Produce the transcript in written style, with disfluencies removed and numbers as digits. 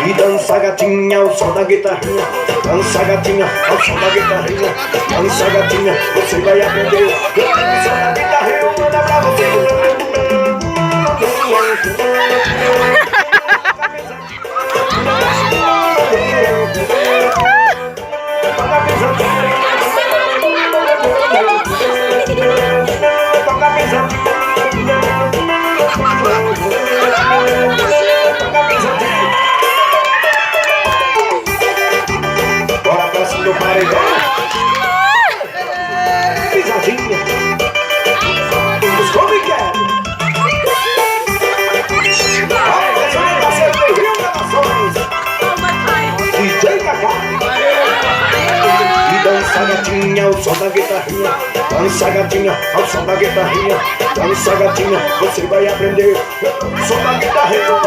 E dança gatinha ao som da guitarrinha. Dança gatinha ao som da guitarrinha. Dança gatinha, você vai aprender. O som da guitarrinha manda pra você. Bora pra cima do paredão. Pisadinha. Os come quer. DJ Cacá. E dança gatinha ao som da guitarrinha. Dança gatinha ao som da guitarrinha. Dança gatinha, você vai aprender. O som da guitarrinha.